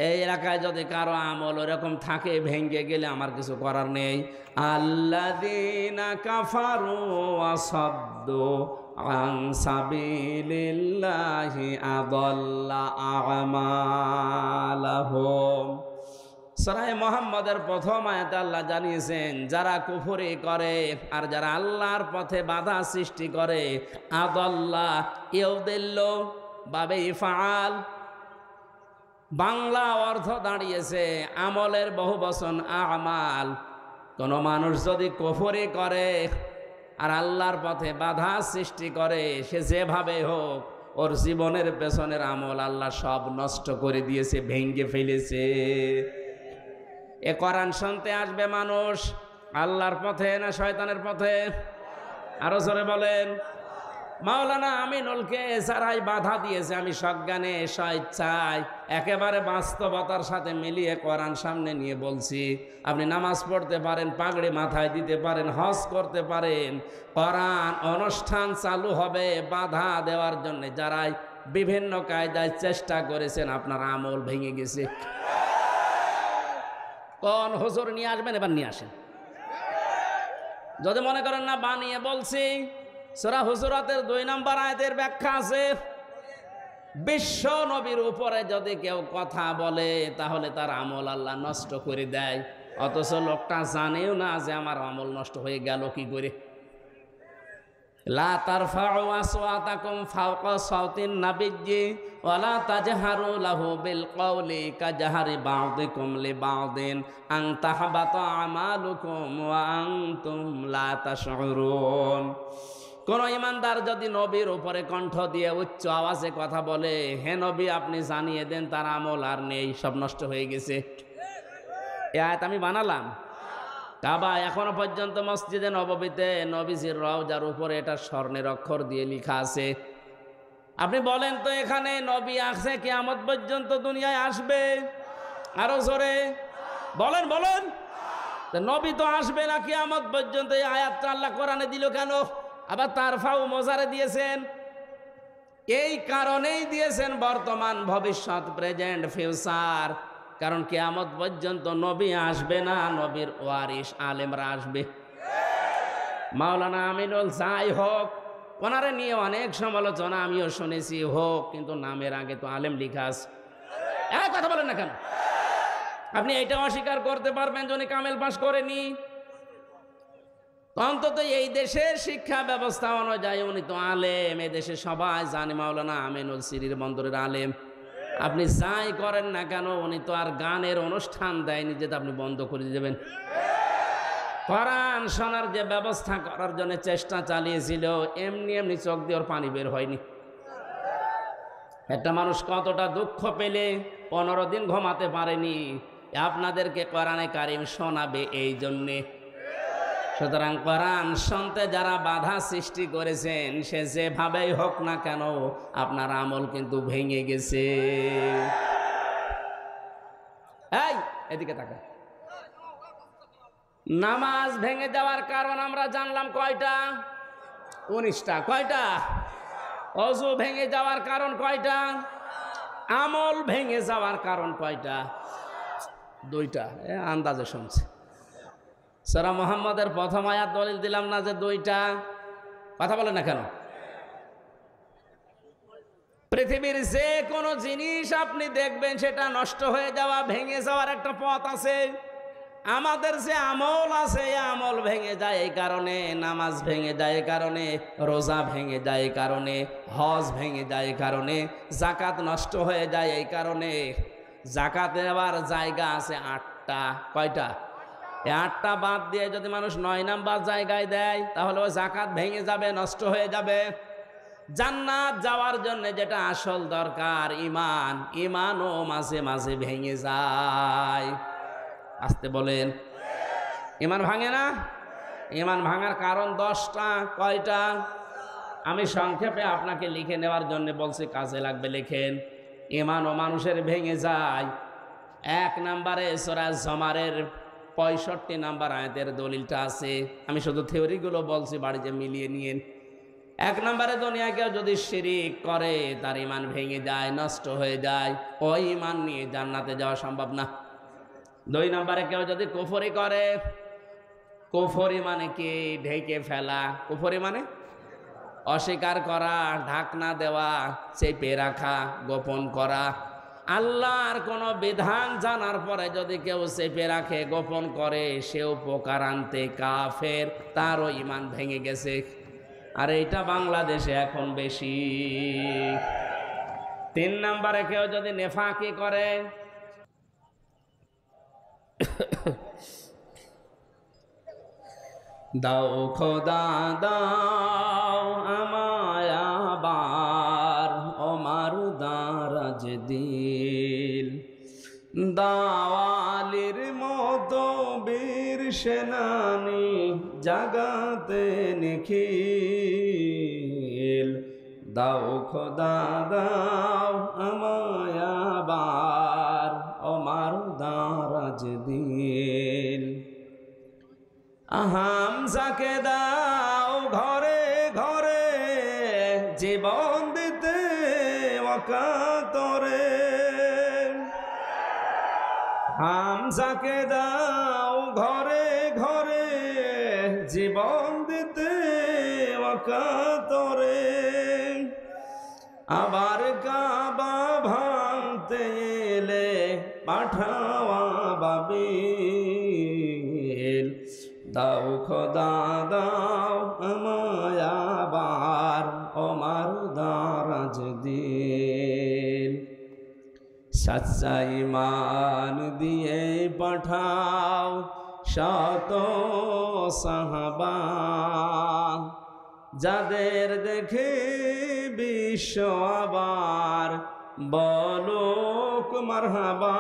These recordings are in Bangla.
এই এলাকায় যদি কারো আমল ওরকম থাকে ভেঙ্গে গেলে আমার কিছু করার নেই। আল্লাযীনা কাফারু ওয়া সাদ্দু আন সাবিলিল্লাহি আযাল্লা আমালাহুম। সূরা মুহাম্মদের প্রথম আয়াতে আল্লাহ জানিয়েছেন, যারা কুফরি করে আর যারা আল্লাহর পথে বাধা সৃষ্টি করে, আযাল্লা ইউদিল্লু বাবে ইফআল, বাংলা অর্থ দাঁড়িয়েছে আমলের বহুবচন আমাল। কোনো মানুষ যদি কুফরি করে আর আল্লাহর পথে বাধা সৃষ্টি করে, সে যেভাবে হোক ওর জীবনের পেছনের আমল আল্লাহ সব নষ্ট করে দিয়েছে, ভেঙ্গে ফেলেছে। এ কোরআন শুনতে আসবে মানুষ আল্লাহর পথে না শয়তানের পথে? আরো জোরে বলেন। মাওলানা আমিনুলকে যারাই বাধা দিয়েছে, আমি সজ্ঞানে স্বেচ্ছায় একেবারে বাস্তবতার সাথে মিলিয়ে কোরআন সামনে নিয়ে বলছি, আপনি নামাজ পড়তে পারেন, পাগড়ি মাথায় দিতে পারেন, হজ করতে পারেন, কোরআন অনুষ্ঠান চালু হবে বাধা দেওয়ার জন্য যারাই বিভিন্ন কায়দায় চেষ্টা করেছেন, আপনার আমল ভেঙে গেছে। কোন হুজুর নিয়ে আসবেন? এবার নিয়ে আসেন। যদি মনে করেন না বানিয়ে বলছি, সূরা হুজুরাতের 2 নম্বর আয়াতের ব্যাখ্যা আছে, বিশ্ব নবীর উপরে যদি কেউ কথা বলে তাহলে তার আমল আল্লাহ নষ্ট করে দেয়, অথচ লোকটা জানেও না যে আমার আমল নষ্ট হয়ে গেল কি করে। লা তারফাউ আসওয়াতাকুম ফাওকা সাওতিন নাবিয়্যি ওয়া লা তাজহারু লাহু বিল কওলি কাজহারি বা'দিকুম লিবা'দিন আন তাহবাতা আমালুকুম ওয়া আনতুম লা তাশউরুন। কোন ইমানদার যদি নবীর উপরে কণ্ঠ দিয়ে উচ্চ আওয়াজে কথা বলে, হে নবী আপনি জানিয়ে দেন তার আমল আর নেই, সব নষ্ট হয়ে গেছে। এই আয়াত আমি বানালাম। কাবা এখনো পর্যন্ত মসজিদে নববীতে নবীজির রওজার উপরে এটা স্বর্ণের অক্ষর দিয়ে লেখা আছে। আপনি বলেন তো এখানে নবী আছে কিয়ামত পর্যন্ত দুনিয়ায় আসবে? আরো জোরে বলেন বলেন। নবী তো আসবে না কিয়ামত পর্যন্ত, এই আয়াতটা আল্লাহ কোরআনে দিল কেন? আবার তারফাউ মোজারে দিয়েছেন, এই কারণেই দিয়েছেন বর্তমান, ভবিষ্যৎ, প্রেজেন্ট, ফিউচার। কারণ কিয়ামত পর্যন্ত নবী আসবে না, নবীর ওয়ারিস আলেমরা আসবে। মাওলানা আমিনুল যাই হোক, ওনারে নিয়ে অনেক সমালোচনা আমিও শুনেছি, হোক, কিন্তু নামের আগে তো আলেম লিখা আছে। কথা বলেন না কেন? আপনি এটা অস্বীকার করতে পারবেন যে উনি কামেল পাস করেনি? অন্তত এই দেশের শিক্ষা ব্যবস্থা অনুযায়ী উনি তো আলেম, এই দেশে সবাই জানে মাওলানা আমিনুল সিরির বন্দরের আলেম। আপনি যাই করেন না কেন, উনি তো আর গানের অনুষ্ঠান দেয়নি যে আপনি বন্ধ করে দেবেন। কোরআন শোনার যে ব্যবস্থা করার জন্য চেষ্টা চালিয়েছিল, এমনি এমনি চোখ দিয়ে ওর পানি বের হয়নি। একটা মানুষ কতটা দুঃখ পেলে 15 দিন ঘুমাতে পারেনি, আপনাদেরকে কোরআনে কারিম শোনাবে এই জন্যে। সুতরাং কোরআন শুনতে যারা বাধা সৃষ্টি করেছেন, সে যেভাবেই হোক না কেন আপনার আমল কিন্তু ভেঙে গেছে। এই এদিকে তাকা। নামাজ ভেঙে যাওয়ার কারণ আমরা জানলাম কয়টা? 19টা। কয়টা? ওযু ভেঙে যাওয়ার কারণ কয়টা? আমল ভেঙে যাওয়ার কারণ কয়টা? 2টা। আন্দাজে শুনছে। সূরা মুহাম্মদের প্রথম আয়াত দলিল দিলাম না যে 2টা? কথা বলেন না কেন? পৃথিবীর যে কোনো জিনিস আপনি দেখবেন সেটা নষ্ট হয়ে যাওয়া, ভেঙে যাওয়ার একটা পথ আছে। আমাদের যে আমল আছে, এই আমল ভেঙে যায় এই কারণে, নামাজ ভেঙে যায় এই কারণে, রোজা ভেঙে যায় এই কারণে, হজ ভেঙে যায় এই কারণে, যাকাত নষ্ট হয়ে যায় এই কারণে। যাকাতের আবার জায়গা আছে 8টা। কয়টা? 8টা বাদ দিয়ে যদি মানুষ 9 নাম্বার জায়গায় দেয়, তাহলে ওই যাকাত ভেঙে যাবে, নষ্ট হয়ে যাবে। জান্নাত যাওয়ার জন্য যেটা আসল দরকার, ঈমান, ঈমানও মাঝে মাঝে ভেঙে যায়। আসতে বলেন। ঈমান ভাঙে না? ঈমান ভাঙার কারণ 10টা। কয়টা? আমি সংক্ষেপে আপনাকে লিখে নেওয়ার জন্য বলছি, কাজে লাগবে লিখেন। ঈমানও মানুষের ভেঙে যায়। 1 নম্বরে সূরা জুমারের 65 নম্বর আয়াতের দলিলটা আছে। আমি শুধু থিওরিগুলো বলছি, বাড়িতে মিলিয়ে নিয়েন। এক নম্বরে দুনিয়ায় কেউ যদি শিরিক করে তার ইমান ভেঙে যায়, নষ্ট হয়ে যায়, ওই ইমান নিয়ে জান্নাতে যাওয়া সম্ভব না। দুই নম্বরে কেউ যদি কুফরি করে, কুফরি মানে কি? ঢেকে ফেলা। কুফরি মানে অস্বীকার করা, ঢাকনা দেওয়া, চেপে রাখা, গোপন করা। আল্লাহর কোনো বিধান জানার পরে যদি কেউ চেপে রাখে, গোপন করে, সে উপকারান্তে কাফের, তারও ইমান ভেঙে গেছে। আর এইটা বাংলাদেশে এখন বেশি। তিন নম্বরে কেউ যদি নেফাকি করে, দাও খোদা দাও আমায় আবার ওমার দারাজ দিল, দাওয়ালির মতো বীর সেনানি জাগাতে নিখিল, দাও খোদা দাও আমায় আবার ওমার দারাজ দিল। হামজাকে দাও ঘরে ঘরে জীবন দিতে ওয়াকাতরে, হামজাকে দাও ঘরে ঘরে জীবন দিতে ওয়াকাতরে, আবার কাবা ভাঙতে এলে পাঠাওয়া বাবিল, দাও খোদা দাও আমায় আবার ওমার দারাজ দিল। সচ্চা ঈমান দিয়ে পাঠাও শত সাহাবা, যাদের দেখে বিশ্ব আবার বলুক মারহাবা।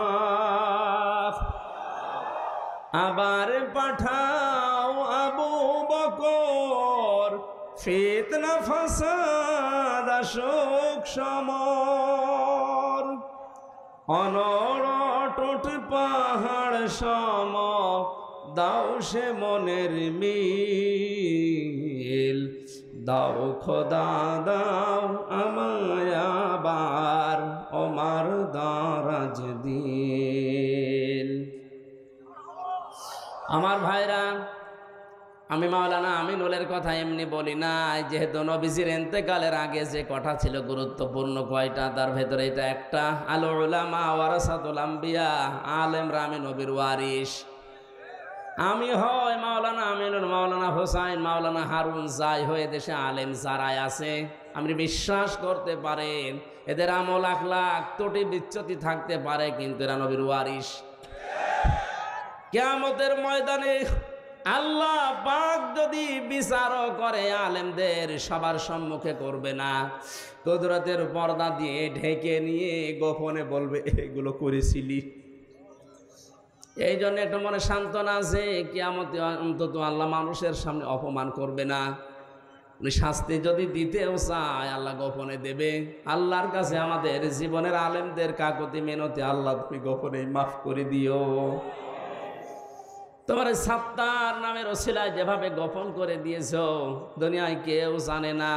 আবার পাঠাও আবু বকর, ফিতনা ফাসাদ আসুক সমর, অনড় পাহাড় সম দাও সে মনের মিল, দাও খোদা দাও আমায় আবার ওমার দারাজ দিল। আমার ভাইরা, আমি মাওলানা আমিনুলের কথা এমনি বলি না, যেহেতু নবীজির ইন্তেকালের আগে যে কথা ছিল গুরুত্বপূর্ণ কয়টা, তার ভেতরে এটা একটা। আল উলামা ওয়ারাসাতুল আম্বিয়া, আলেমরা আমি নবীর ওয়ারিস। আমি হয় মাওলানা আমিনুল, মাওলানা হোসাইন, মাওলানা হারুন, যাই হয়ে দেশে আলেম যারাই আছে, আপনি বিশ্বাস করতে পারেন এদের আমল আখলাক ত্রুটি বিচ্যুতি থাকতে পারে, কিন্তু এরা নবীর ওয়ারিস। কিয়ামতের ময়দানে আল্লাহ পাক যদি বিচারও করে, আলেমদের সবার সম্মুখে করবে না, কুদরতের পর্দা দিয়ে ঢেকে নিয়ে গোপনে বলবে এগুলো করেছিলি। এই জন্য একটু মনে সান্ত্বনা আছে, কিয়ামতে অন্তত আল্লাহ মানুষের সামনে অপমান করবে না। উনি শাস্তি যদি দিতেও চায় আল্লাহ গোপনে দেবে। আল্লাহর কাছে আমাদের জীবনের আলেমদের কাকুতি মিনতি, আল্লাহ তুমি গোপনে মাফ করে দিও। তোমার সাত্তার নামের ওসিলায় যেভাবে গোপন করে দিয়েছ, দুনিয়ায় কেউ জানে না।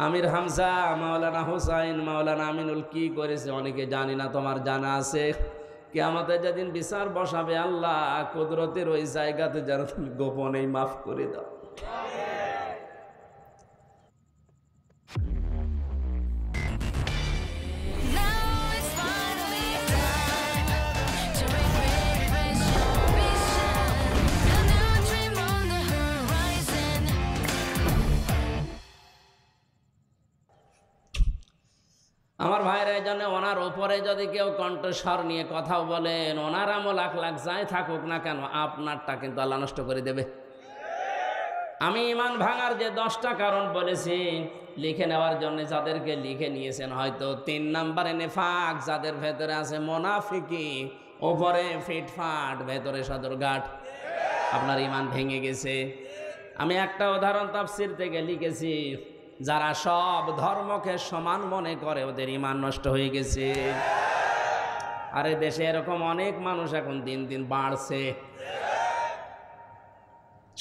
আমির হামজা, মাওলানা হোসাইন, মাওলানা আমিনুল কি করেছে অনেকে জানি না, তোমার জানা আছে। কিয়ামতে যেদিন বিচার বসাবে আল্লাহ কুদরতের ওই জায়গাতে যেন তুমি গোপনেই মাফ করে দাও। আমার ভাইরা, এই জন্য ওনার ওপরে যদি কেউ কণ্ঠস্বর নিয়ে কথাও বলেন, ওনার আমল আখলাক যাই থাকুক না কেন, আপনারটা কিন্তু আল্লাহ নষ্ট করে দেবে। আমি ইমান ভাঙার যে 10টা কারণ বলেছি লিখে নেওয়ার জন্য, যাদেরকে লিখে নিয়েছেন হয়তো 3 নম্বরে নেফাক, যাদের ভেতরে আছে মোনাফিকি, ওপরে ফিটফাট, ভেতরে সদরঘাট, আপনার ইমান ভেঙে গেছে। আমি একটা উদাহরণ তাফসীর থেকে লিখেছি, যারা সব ধর্মকে সমান মনে করে ওদের ইমান নষ্ট হয়ে গেছে। আরে দেশে এরকম অনেক মানুষ এখন দিন দিন বাড়ছে।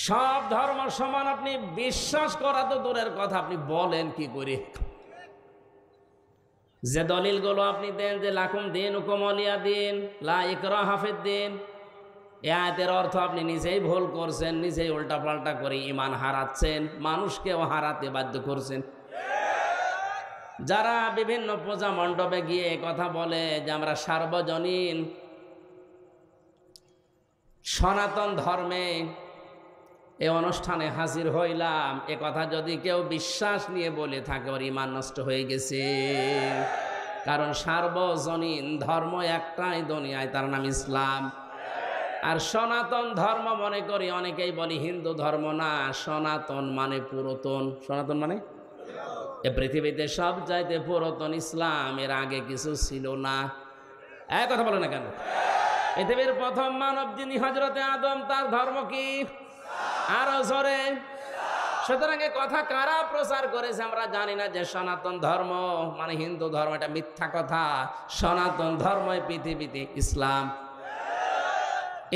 সব ধর্ম সমান আপনি বিশ্বাস করা তো দূরের কথা, আপনি বলেন কি করে? যে দলিলগুলো আপনি দেন যে লাকুম দীনুকুম ওয়ালিয়া দিন, লা ইকরাহা ফিদ্দিন, এই আয়াতের অর্থ আপনি নিজেই ভুল করছেন, নিজেই উল্টাপাল্টা করে ঈমান হারাচ্ছেন, মানুষকেও হারাতে বাধ্য করছেন। যারা বিভিন্ন পূজা মণ্ডপে গিয়ে কথা বলে যে আমরা সার্বজনীন সনাতন ধর্মে এই অনুষ্ঠানে হাজির হইলাম, এ কথা যদি কেউ বিশ্বাস নিয়ে বলে থাকে ওর ঈমান নষ্ট হয়ে গেছে। কারণ সার্বজনীন ধর্ম একটাই দুনিয়ায়, তার নাম ইসলাম। আর সনাতন ধর্ম মনে করি অনেকেই বলি হিন্দু ধর্ম না, সনাতন মানে পুরাতন। সনাতন মানে এ পৃথিবীতে সব চাইতে পুরাতন ইসলাম, এর আগে কিছু ছিল না। এক কথা বলে না কেন? পৃথিবীর প্রথম মানব যিনি হযরতে আদম, তার ধর্ম কি? আরো জোরে। সুতরাং এ কথা কারা প্রচার করেছে আমরা জানি না যে সনাতন ধর্ম মানে হিন্দু ধর্ম, এটা মিথ্যা কথা। সনাতন ধর্মই পৃথিবীতে ইসলাম।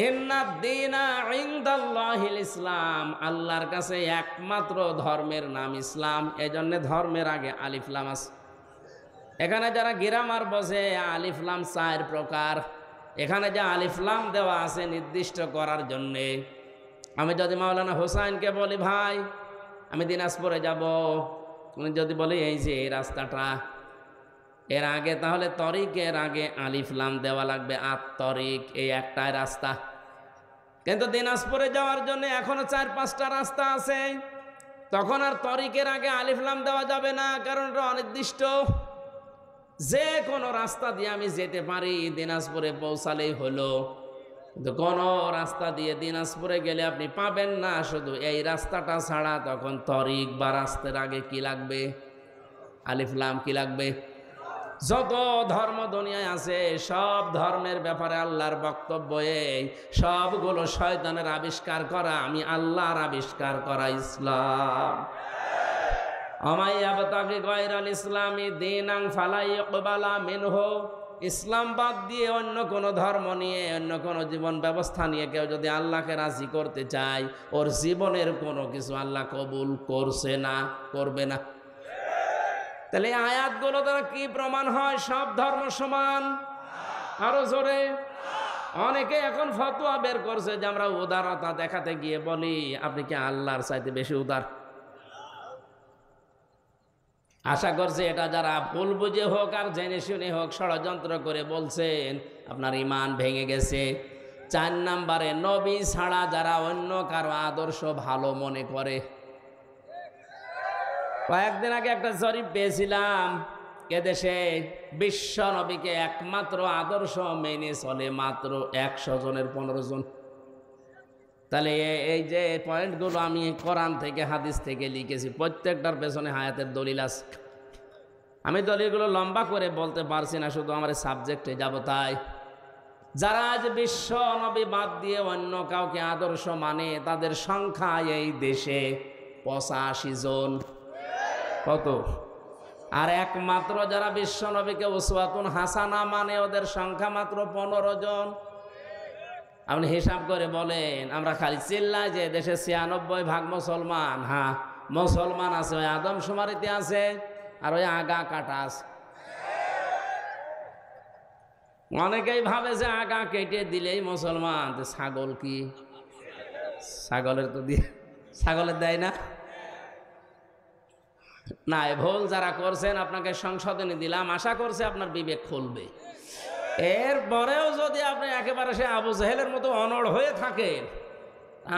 ইন্নাদ-দীনা ইনদাল্লাহিল ইসলাম, আল্লাহর কাছে একমাত্র ধর্মের নাম ইসলাম। এজন্য ধর্মের আগে আলিফ লাম আছে। এখানে যারা গ্রামার বসে আলিফ লাম 4 প্রকার, এখানে যে আলিফ লাম দেওয়া আছে নির্দিষ্ট করার জন্যে। আমি যদি মাওলানা হোসাইনকে বলি ভাই আমি দিনাজপুরে যাব, উনি যদি বলে এই যে এই রাস্তাটা, এর আগে তাহলে তরিকের আগে আলিফ লাম দেওয়া লাগবে। তরিক এই একটাই রাস্তা, কিন্তু দিনাজপুরে যাওয়ার জন্য এখনো 4-5টা রাস্তা আছে। তখন আর তরিকের আগে আলিফ লাম দেওয়া যাবে না, কারণ এটা অনির্দিষ্ট। যে কোনো রাস্তা দিয়ে আমি যেতে পারি, দিনাজপুরে পৌঁছালেই হলো। কিন্তু কোনো রাস্তা দিয়ে দিনাজপুরে গেলে আপনি পাবেন না শুধু এই রাস্তাটা ছাড়া। তখন তরিক বা রাস্তার আগে কি লাগবে? আলিফ লাম। কি লাগবে? যত ধর্ম দুনিয়ায় আছে সব ধর্মের ব্যাপারে আল্লাহর বক্তব্য এই, সবগুলো শয়তানের আবিষ্কার করা, আমি আল্লাহর আবিষ্কার করা ইসলাম। আমাইয়াবতাগি গায়রাল ইসলামি দীনান ফালা ইকবালা মিনহু, ইসলাম বাদ দিয়ে অন্য কোন ধর্ম নিয়ে, অন্য কোন জীবন ব্যবস্থা নিয়ে কেউ যদি আল্লাহকে রাজি করতে চায়, ওর জীবনের কোনো কিছু আল্লাহ কবুল করছে না, করবে না। তাহলে আয়াতগুলো দ্বারা কি প্রমাণ হয়? সব ধর্ম সমান। আরো জোরে। অনেকে এখন ফতোয়া বের করছে যে আমরা উদারতা দেখাতে গিয়ে বলি আপনি কি আল্লাহর চাইতে বেশি উদার? আশা করছি এটা যারা ভুল বুঝে হোক আর জেনে শুনে হোক ষড়যন্ত্র করে বলছেন, আপনার ঈমান ভেঙে গেছে। 4 নম্বরে, নবী ছাড়া যারা অন্য কারো আদর্শ ভালো মনে করে। কয়েকদিন আগে একটা জরিপ পেয়েছিলাম, এদেশে বিশ্ব নবীকে একমাত্র আদর্শ মেনে চলে মাত্র 100 জনের 15 জন। তাহলে এই যে পয়েন্টগুলো আমি কোরআন থেকে হাদিস থেকে লিখেছি, প্রত্যেকটার পেছনে হায়াতের দলিল আছে। আমি দলিলগুলো লম্বা করে বলতে পারছি না, শুধু আমার সাবজেক্টে যাব। তাই যারা আজ বিশ্ব নবী বাদ দিয়ে অন্য কাউকে আদর্শ মানে, তাদের সংখ্যা এই দেশে 85 জন। কত? আর একমাত্র যারা বিশ্ব নবীকে উসওয়াতুন হাসানা মানে, ওদের সংখ্যা মাত্র 15 জন। আপনি হিসাব করে বলেন, আমরা খালি চিল্লাই যে দেশে 96% মুসলমান। হ্যাঁ, মুসলমান আছে, ওই আদমশুমারিতে আছে, আর ওই আগা কাটা আছে। অনেকেই ভাবে যে আগা কেটে দিলেই মুসলমান। ছাগল কি? ছাগলের তো দিয়ে, ছাগলের দেয় না। না, ভুল যারা করছেন আপনাকে সংশোধনী দিলাম, আশা করছে আপনার বিবেক খুলবে। এরপরেও যদি আপনি একেবারে সে আবু জেহেলের মতো অনড় হয়ে থাকেন,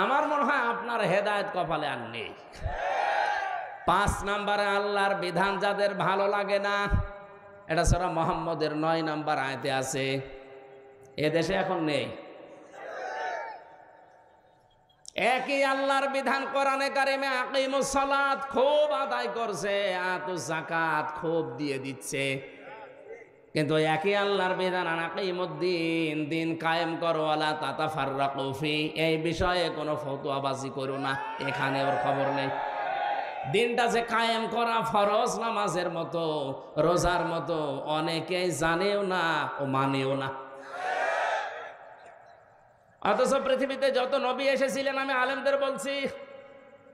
আমার মনে হয় আপনার হেদায়েত কপালে আর নেই। 5 নম্বরে, আল্লাহর বিধান যাদের ভালো লাগে না, এটা সূরা মুহাম্মদের 9 নম্বর আয়াতে আছে। এদেশে এখন নেই। একই আল্লাহর বিধান কোরআনে কারিমে আকিমুস সালাত খুব আদায় করছে, আতুজ যাকাত খুব দিয়ে দিচ্ছে, কিন্তু একই আল্লাহর বিধান আকিমুদ্দিন, দিন কায়েম করো, ওয়ালা তাতাফাররাকু ফি, এই বিষয়ে কোনো ফতোয়াবাজি করো না। এখানে ওর খবর নেই। দিনটা যে কায়েম করা ফরজ নামাজের মতো, রোজার মতো, অনেকেই জানেও না ও মানেও না। অথচ পৃথিবীতে যত নবী এসেছিলেন, আমি আলেমদের বলছি,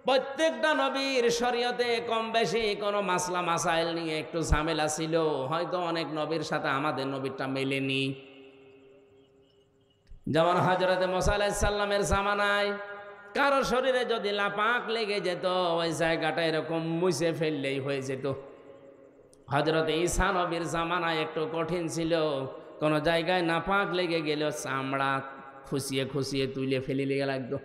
প্রত্যেকটা নবীর শরীয়তে কম বেশি কোনো মাসলা মাসাইল নিয়ে একটু ঝামেলা ছিল। হয়তো অনেক নবীর সাথে আমাদের নবীরটা মেলেনি। যেমন হযরতে মুসা আলাইহিস সালামের জামানায় কারো শরীরে যদি লাপাক লেগে যেত, ওই জায়গাটা এরকম মুছে ফেললেই হয়ে যেত। হযরতে ঈসা নবীর জামানায় একটু কঠিন ছিল, কোনো জায়গায় নাপাক লেগে গেল চামড়া খুশিয়ে খুশিয়ে তুলে ফেলে লেগে লাগতো।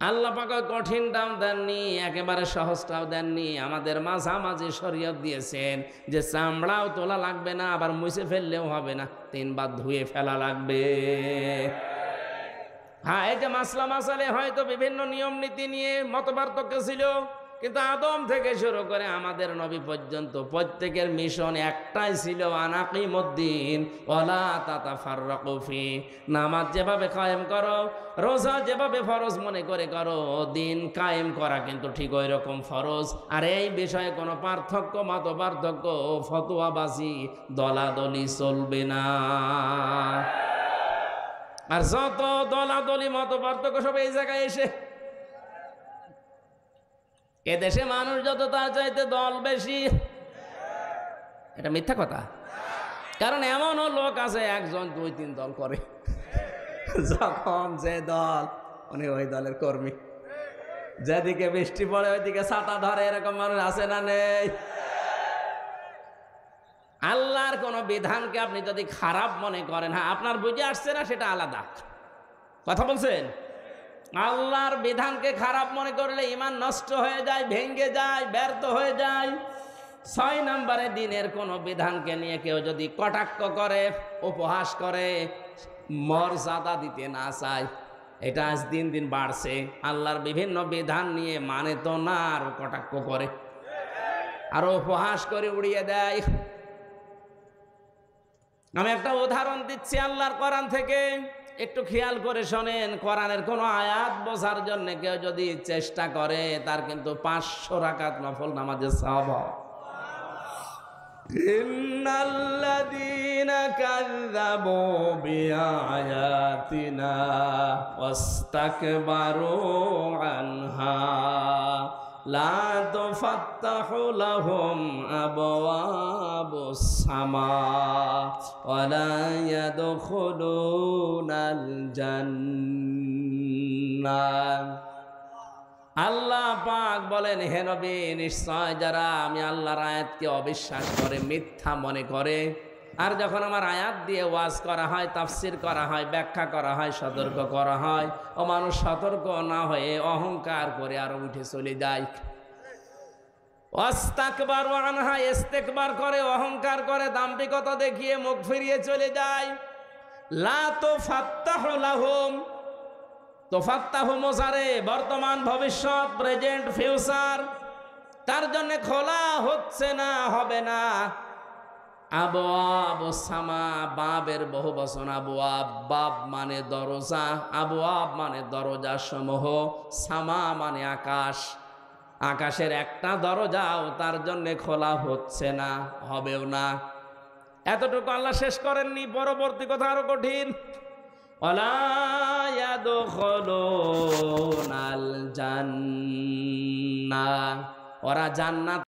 আল্লাহ পাক কঠিনটাও দেননি, একেবারে সহজটাও দেননি, আমাদের মাঝামাঝি শরীয়ত দিয়েছেন যে চামড়াও তোলা লাগবে না, আবার মুছে ফেললেও হবে না, 3 বার ধুয়ে ফেলা লাগবে। হ্যাঁ, এই যে মাসলা মাসালে হয়তো বিভিন্ন নিয়ম নীতি নিয়ে মতপার্থক্য ছিল, কিন্তু আদম থেকে শুরু করে আমাদের নবী পর্যন্ত প্রত্যেকের মিশন একটাই ছিল, আনাকিমুদ্দিন ওয়ালা তাতাফাররাকু ফি। নামাজ যেভাবে কায়েম করো, রোজা যেভাবে ফরজ মনে করে করো, দিন কায়েম করা কিন্তু ঠিক ওই রকম ফরজ। আর এই বিষয়ে কোনো পার্থক্য, মত পার্থক্য, ফতোয়াবাজি, দলাদলি চলবে না। আর যত দলাদলি মত পার্থক্য সব এই জায়গায় এসে, এদেশে মানুষ যত তার চাইতে দল বেশি। এটা মিথ্যা কথা। কারণ এমনও লোক আছে 1 জন 2 3 দল করে, যখন যে দল উনি ওই দলের কর্মী, যেদিকে বৃষ্টি পড়ে ওইদিকে ছাতা ধরে, এরকম মানুষ আছে না নেই? আল্লাহর কোন বিধানকে আপনি যদি খারাপ মনে করেন, হ্যাঁ আপনার বুঝে আসছে না সেটা আলাদা কথা বলছেন। আল্লাহর বিধানকে খারাপ মনে করলে ঈমান নষ্ট হয়ে যায়, ভেঙে যায়, ব্যর্থ হয়ে যায়। 6 নম্বরে দিনের কোন বিধানকে নিয়ে কেউ যদি কটাক্ষ করে, উপহাস করে, মর্যাদা দিতে না চায়, এটা আজ দিন দিন বাড়ছে। আল্লাহর বিভিন্ন বিধান নিয়ে মানে তো না, আর কটাক্ষ করে, আর উপহাস করে উড়িয়ে দেয়। আমি একটা উদাহরণ দিচ্ছি আল্লাহর কোরআন থেকে, একটু খেয়াল করে শোনেন। কোরআনের কোন আয়াত বোঝার জন্য কেউ যদি চেষ্টা করে, তার কিন্তু 500 রাকাত নফল নামাজের সওয়াব হয়। ইন্নাল্লাযীনা কাযযাবু বিআয়াতিনা ওয়াস্তাকবারু আনহা লা তুফাত্তাহু লাহুম আবওয়াবুস সামা ওয়া লা ইয়াদখুলুনাল জান্নাহ। আল্লাহ পাক বলেন, হে নবী, নিশ্চয় যারা আমি আল্লাহর আয়াতকে অবিশ্বাস করে, মিথ্যা মনে করে, আর যখন আমার আয়াত দিয়ে ওয়াজ করা হয়, তাফসির করা হয়, ব্যাখ্যা করা হয়, সতর্ক করা হয়, ও মানুষ সতর্ক না হয়ে অহংকার করে আরো উঠে চলে যায়। ওয়াস্তাকবারু আনহা, ইস্তেকবার করে, অহংকার করে, দাম্ভিকতা দেখিয়ে মুখ ফিরিয়ে চলে যায়। লা তুফাত্তাহু লাহুম, তোফাত্তাহু মুজারে, বর্তমান, ভবিষ্যৎ, প্রেজেন্ট, ফিউচার, তার জন্য খোলা হচ্ছে না, হবে না। আবওয়াবুস সামা, বাবের বহু বচন আবওয়াব, বাব মানে দরজা, আবওয়াব মানে দরজা সমূহ, সামা মানে আকাশ। আকাশের একটা দরজাও তার জন্য খোলা হচ্ছে না, হবেও না। এতটুকু আল্লাহ শেষ করেননি, পরবর্তী কথা আরো কঠিন। ওয়ালা ইয়াদখুলুনাল জান্নাহ, ওরা জান্নাত